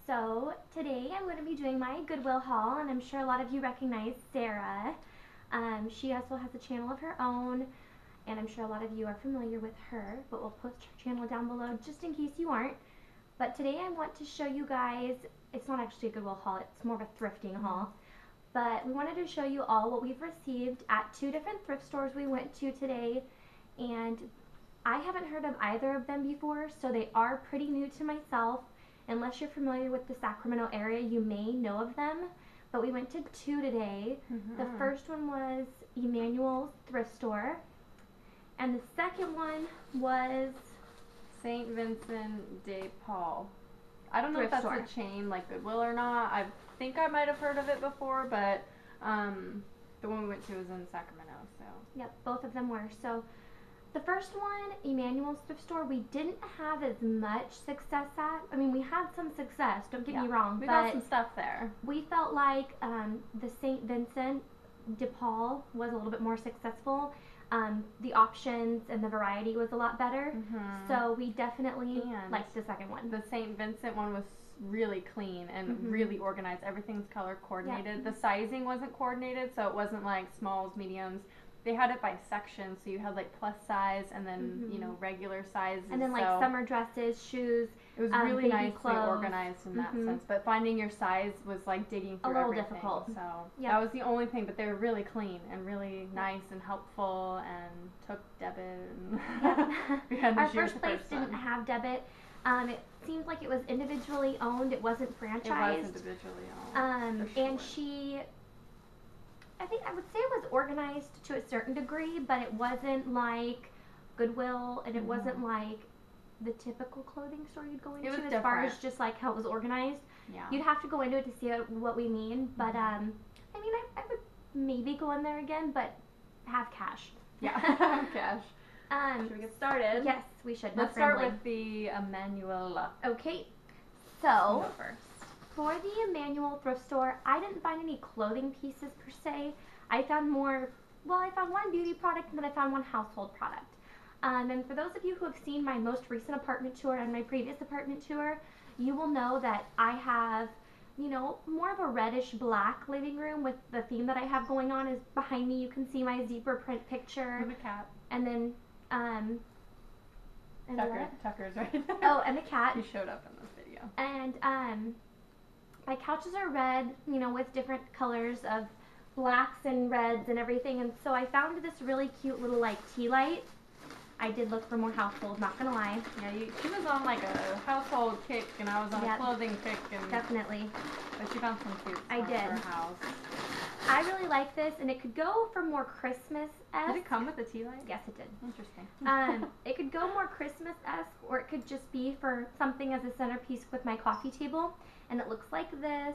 So today I'm going to be doing my Goodwill haul, and I'm sure a lot of you recognize Sarah. She also has a channel of her own, and I'm sure a lot of you are familiar with her, but we'll post her channel down below just in case you aren't. But today I want to show you guys, it's not actually a Goodwill haul, it's more of a thrifting haul. But we wanted to show you all what we've received at 2 different thrift stores we went to today, and I haven't heard of either of them before, so they are pretty new to myself. Unless you're familiar with the Sacramento area, you may know of them, but we went to 2 today. The first one was Emmanuel's thrift store, and the second one was St. Vincent de Paul. I don't know if that's a chain like Goodwill or not. I think I might have heard of it before, but the one we went to was in Sacramento. So yep, both of them were. So the first one, Emmanuel's thrift store, we didn't have as much success at. I mean, we had some success, don't get me wrong. We got some stuff there. We felt like the St. Vincent de Paul was a little bit more successful. The options and the variety was a lot better. So we definitely liked the second one. The St. Vincent one was really clean and really organized. Everything's color coordinated. The sizing wasn't coordinated, so it wasn't like smalls, mediums. They had it by section, so you had like plus size and then you know, regular sizes. And then like summer dresses, shoes. It was really nicely organized in that sense. But finding your size was like digging through everything. A little difficult. So that was the only thing. But they were really clean and really nice and helpful and took debit. And our first place didn't have debit. It seemed like it was individually owned. It wasn't franchised. It was individually owned. And she, I think I would say it was organized to a certain degree, but it wasn't like Goodwill, and it wasn't like the typical clothing store you'd go into as far as just like how it was organized. Yeah. You'd have to go into it to see what we mean, but I mean, I would maybe go in there again, but have cash. Yeah, have cash. Should we get started? Yes, we should. Let's start with the Emmanuel. Okay, so for the Emmanuel thrift store, I didn't find any clothing pieces per se. I found I found one beauty product, and then I found one household product. And for those of you who have seen my most recent apartment tour and my previous apartment tour, you will know that I have, you know, more of a reddish black living room with the theme that I have going on is behind me. You can see my zebra print picture. And the cat. And then, and Tucker's right there. Oh, and the cat. He showed up in this video. And, my couches are red, you know, with different colors of blacks and reds and everything. And so I found this really cute little, like, tea light. I did look for more household, not gonna lie. Yeah, she was on like a household kick, and I was on a clothing kick. And definitely. But she found some cute stuff for her house. I really like this, and it could go for more Christmas-esque. Did it come with a tea light? Yes, it did. Interesting. It could go more Christmas-esque, or it could just be for something as a centerpiece with my coffee table. And it looks like this.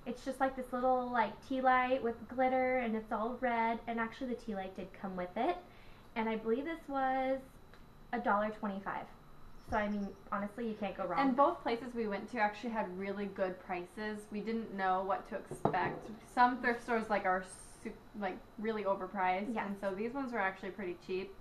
It's just like this little like tea light with glitter, and it's all red. And actually, the tea light did come with it. And I believe this was $1.25. So I mean, honestly, you can't go wrong. And both places we went to actually had really good prices. We didn't know what to expect. Some thrift stores are like really overpriced, and so these ones were actually pretty cheap.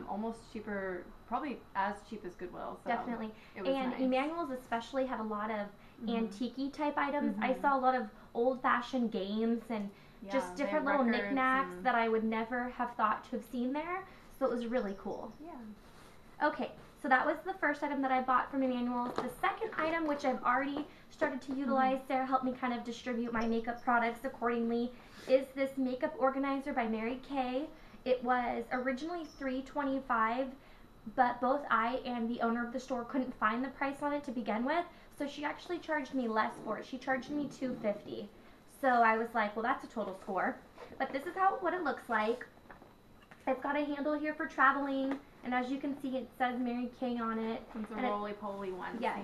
Almost cheaper, probably as cheap as Goodwill. So definitely. It was nice. Emmanuel's especially had a lot of antique type items. I saw a lot of old-fashioned games and just different little knickknacks that I would never have thought to have seen there. So it was really cool. Yeah. Okay, so that was the first item that I bought from Emmanuel's. The second item, which I've already started to utilize, Sarah helped me kind of distribute my makeup products accordingly, is this makeup organizer by Mary Kay. It was originally $3.25, but both I and the owner of the store couldn't find the price on it to begin with, so she actually charged me less for it. She charged me $2.50. So I was like, well, that's a total score. But this is what it looks like. It's got a handle here for traveling, and as you can see, it says Mary Kay on it. It's a roly-poly one. Yes,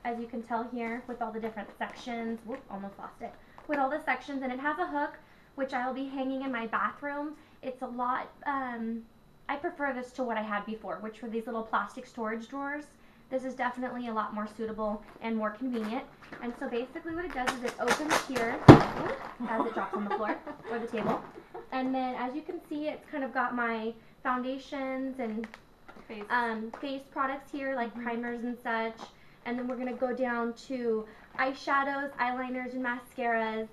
as you can tell here with all the different sections. Whoop, almost lost it. With all the sections, and it has a hook, which I will be hanging in my bathroom. It's a lot, I prefer this to what I had before, which were these little plastic storage drawers. This is definitely a lot more suitable and more convenient. And so basically what it does is it opens here as it drops on the floor or the table. And then as you can see, it's kind of got my foundations and face products here, like primers and such. And then we're going to go down to eyeshadows, eyeliners, and mascaras.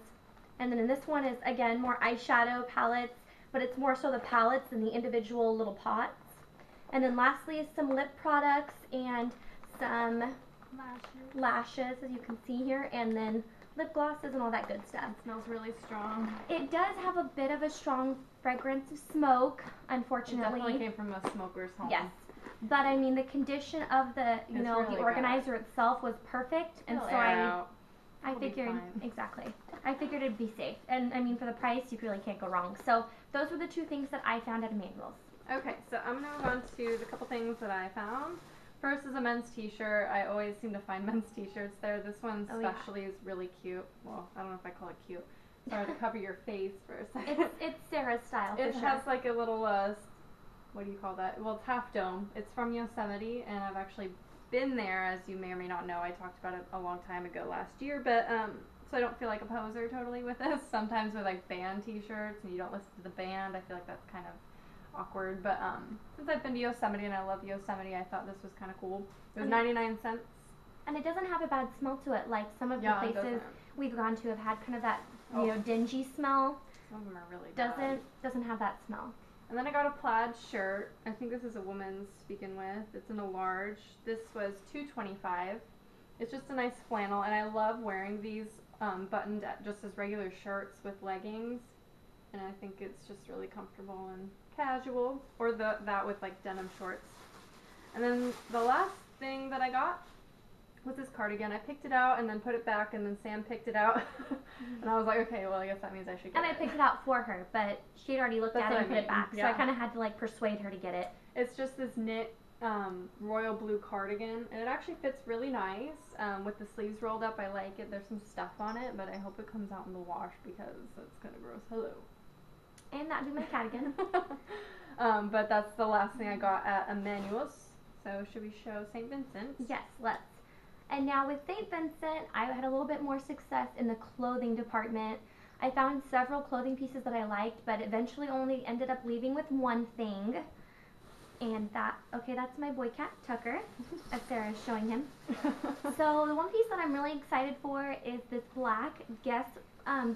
And then in this one is, again, more eyeshadow palettes, but it's more so the palettes than the individual little pots. And then lastly is some lip products and some lashes, as you can see here, and then lip glosses and all that good stuff. It smells really strong. It does have a bit of a strong fragrance of smoke, unfortunately. It definitely came from a smoker's home. Yes. But I mean, the condition of the, really the organizer itself was perfect, and so I figured, exactly. I figured it'd be safe. And I mean, for the price, you really can't go wrong. So those were the two things that I found at Emmanuel's. Okay, so I'm going to move on to the couple things that I found. First is a men's t-shirt. I always seem to find men's t-shirts there. This one especially is really cute. Well, I don't know if I call it cute. Sorry to cover your face for a second. It's Sarah's style, for sure. It has like a little, what do you call that? Well, it's half dome. It's from Yosemite, and I've actually been there, as you may or may not know. I talked about it a long time ago last year, but so I don't feel like a poser totally with this. Sometimes with like band t-shirts and you don't listen to the band, I feel like that's kind of awkward. But since I've been to Yosemite and I love Yosemite, I thought this was kind of cool. It was 99 cents. And it doesn't have a bad smell to it. Like some of the places we've gone to have had kind of that dingy smell. Some of them are really bad. Doesn't have that smell. And then I got a plaid shirt. I think this is a woman's to begin with. It's in a large. This was $2.25. It's just a nice flannel, and I love wearing these buttoned just as regular shirts with leggings. And I think it's just really comfortable and casual. Or that with like denim shorts. And then the last thing that I got was this cardigan. I picked it out and then put it back, and then Sam picked it out. And I was like, okay, well, I guess that means I should get it. And I picked it out for her, but she had already looked at it and put it back. So I kind of had to like persuade her to get it. It's just this knit royal blue cardigan, and it actually fits really nice with the sleeves rolled up. I like it. There's some stuff on it, but I hope it comes out in the wash because it's kind of gross. Hello. And that'd be my cardigan. But that's the last thing I got at Emmanuel's. So should we show St. Vincent? Yes, let's. And now with St. Vincent, I had a little bit more success in the clothing department. I found several clothing pieces that I liked, but eventually only ended up leaving with one thing. And that's my boy cat, Tucker, as Sarah is showing him. So the one piece that I'm really excited for is this black Guess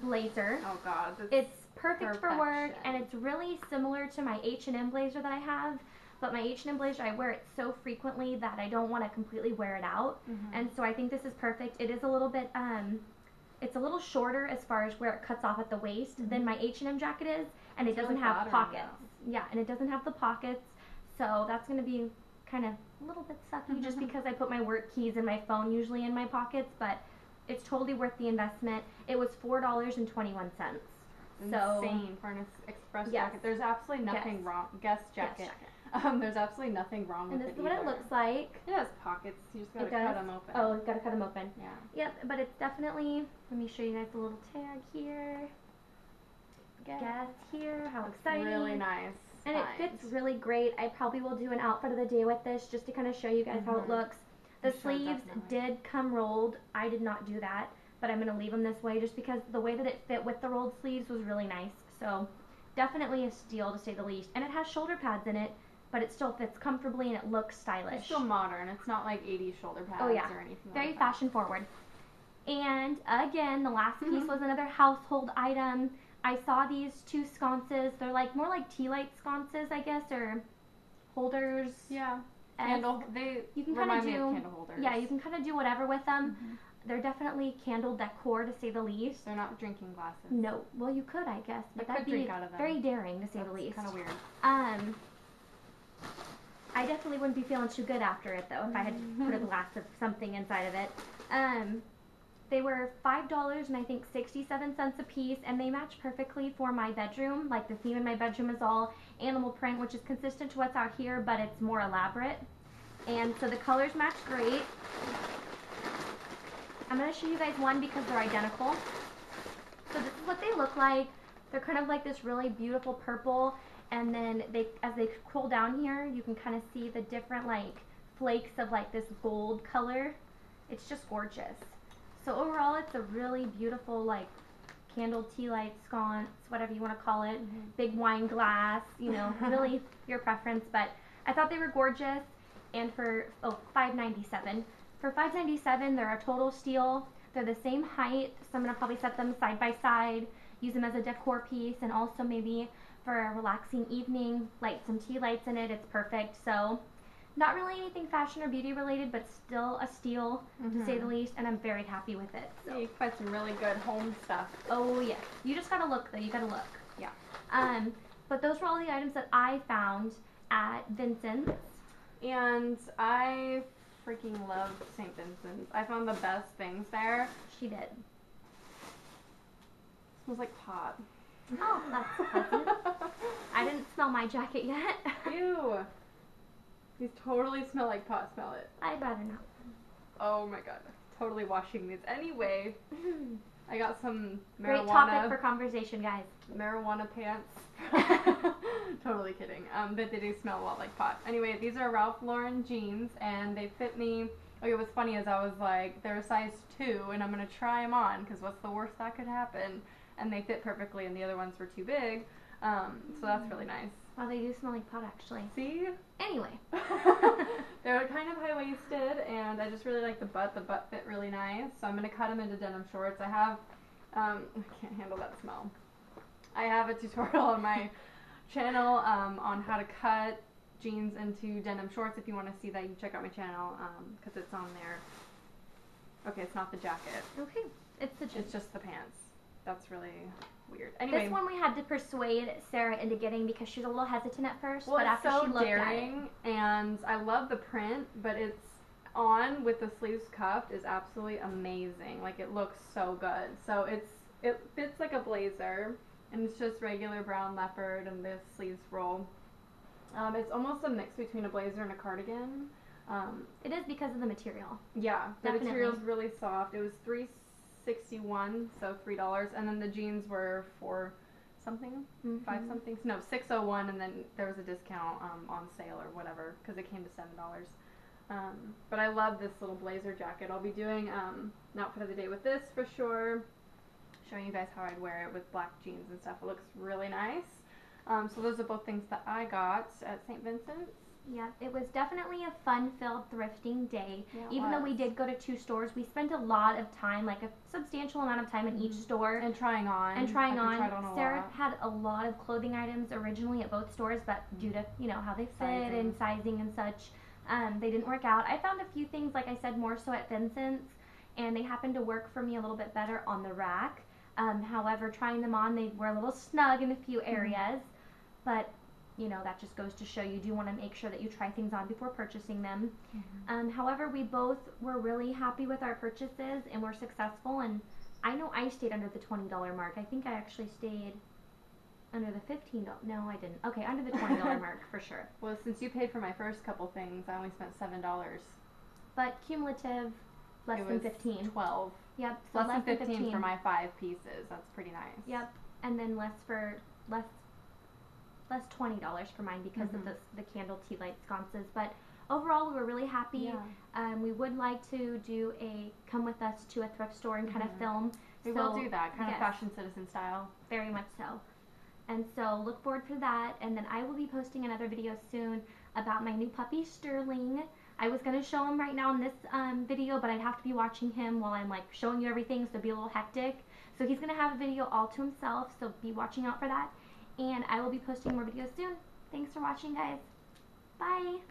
blazer. Oh God. It's perfect for work, and it's really similar to my H&M blazer that I have. But my H&M blazer, I wear it so frequently that I don't want to completely wear it out. And so I think this is perfect. It is a little bit, it's a little shorter as far as where it cuts off at the waist than my H&M jacket is. And it doesn't have pockets. Yeah, and it doesn't have the pockets. So that's going to be kind of a little bit sucky just because I put my work keys and my phone usually in my pockets. But it's totally worth the investment. It was $4.21. Insane for an express jacket. There's absolutely nothing wrong. Guess jacket. There's absolutely nothing wrong with it. And this is what it looks like. It has pockets. You just gotta cut them open. Oh, gotta cut them open. Yeah. Yep, but it's definitely. Let me show you guys the little tag here. Guess here. How exciting! Really nice. And it fits really great. I probably will do an outfit of the day with this just to kind of show you guys how it looks. The sleeves did come rolled. I did not do that, but I'm gonna leave them this way just because the way that it fit with the rolled sleeves was really nice. So definitely a steal to say the least. And it has shoulder pads in it, but it still fits comfortably and it looks stylish. It's still modern. It's not like 80s shoulder pads or anything Very like that. fashion forward. And again, the last piece was another household item. I saw these two sconces. They're like more like tea light sconces, I guess, or holders. Yeah. Candle. You can remind me of candle holders. Yeah, you can kind of do whatever with them. They're definitely candle decor, to say the least. They're not drinking glasses. No. Well, you could, I guess, but that'd be very daring, to say the least. Kind of weird. I definitely wouldn't be feeling too good after it, though, if I had put a glass of something inside of it. They were $5 and I think 67 cents a piece, and they match perfectly for my bedroom. Like, the theme in my bedroom is all animal print, which is consistent to what's out here, but it's more elaborate. And so the colors match great. I'm going to show you guys one because they're identical. So this is what they look like. They're kind of like this really beautiful purple, and then as they scroll down here, you can kind of see the different like flakes of like this gold color. It's just gorgeous. So overall, it's a really beautiful like candle tea light sconce, whatever you want to call it. Big wine glass, you know, really your preference. But I thought they were gorgeous, and for $5.97. For $5.97, they're a total steal. They're the same height, so I'm going to probably set them side by side, use them as a decor piece, and also maybe for a relaxing evening, light some tea lights in it. It's perfect. So not really anything fashion or beauty related, but still a steal to say the least, and I'm very happy with it. So. Yeah, you can find some really good home stuff. Oh yes, you just gotta look though. You gotta look. Yeah. But those were all the items that I found at Vincent's, and I freaking love St. Vincent's. I found the best things there. She did. Smells like pot. Oh, that's pleasant. I didn't smell my jacket yet. Ew. These totally smell like pot. Smell it. I'd rather not. Oh my god. Totally washing these. Anyway, I got some marijuana. Great topic for conversation, guys. Marijuana pants. Totally kidding. But they do smell a lot like pot. Anyway, these are Ralph Lauren jeans, and they fit me. Okay, what's funny is I was like, they're a size 2, and I'm going to try them on, because what's the worst that could happen? And they fit perfectly, and the other ones were too big. So that's really nice. Well, they do smell like pot, actually. See? Anyway. They're kind of high-waisted, and I just really like the butt. The butt fit really nice, so I'm going to cut them into denim shorts. I have, I can't handle that smell. I have a tutorial on my channel on how to cut jeans into denim shorts. If you want to see that, you can check out my channel, because it's on there. Okay, it's not the jacket. Okay, it's the jeans. It's just the pants. That's really weird. Anyway, this one we had to persuade Sarah into getting because she was a little hesitant at first, well, but after so she looked daring, at it, and I love the print, but it's on with the sleeves cuffed is absolutely amazing. Like, it looks so good. So it fits like a blazer, and it's just regular brown leopard, and the sleeves roll. It's almost a mix between a blazer and a cardigan. it is because of the material. Yeah, the Definitely. material's really soft. It was $3.61, so $3, and then the jeans were $4 something, $5 something. No, $6.01, and then there was a discount on sale or whatever because it came to $7. But I love this little blazer jacket. I'll be doing an outfit of the day with this for sure. Showing you guys how I'd wear it with black jeans and stuff. It looks really nice. So those are both things that I got at St. Vincent's. Yeah, it was definitely a fun-filled thrifting day. Yeah, even though we did go to 2 stores, we spent a lot of time, like a substantial amount of time in each store. And trying on. Sarah had a lot of clothing items originally at both stores, but due to, you know, how they fit and sizing and such, they didn't work out. I found a few things, like I said, more so at Vincent's, and they happened to work for me a little bit better on the rack. However, trying them on, they were a little snug in a few areas, but you know, that just goes to show you do want to make sure that you try things on before purchasing them. However, we both were really happy with our purchases and were successful, and I know I stayed under the $20 mark. I think I actually stayed under the $15. No, I didn't. Okay, under the $20 mark for sure. Well, since you paid for my first couple things, I only spent $7. But cumulative, less than 15. 12. Yep. So less than 15 for my 5 pieces. That's pretty nice. Yep. And then less $20 for mine because of the candle tea light sconces. But overall, we were really happy. Yeah. We would like to do a come with us to a thrift store and kind of film. We will do that, kind of fashion citizen style. Very much so. And so look forward for that. And then I will be posting another video soon about my new puppy, Sterling. I was going to show him right now in this video, but I'd have to be watching him while I'm like showing you everything, so it'd be a little hectic. So he's going to have a video all to himself, so be watching out for that. And I will be posting more videos soon. Thanks for watching, guys. Bye.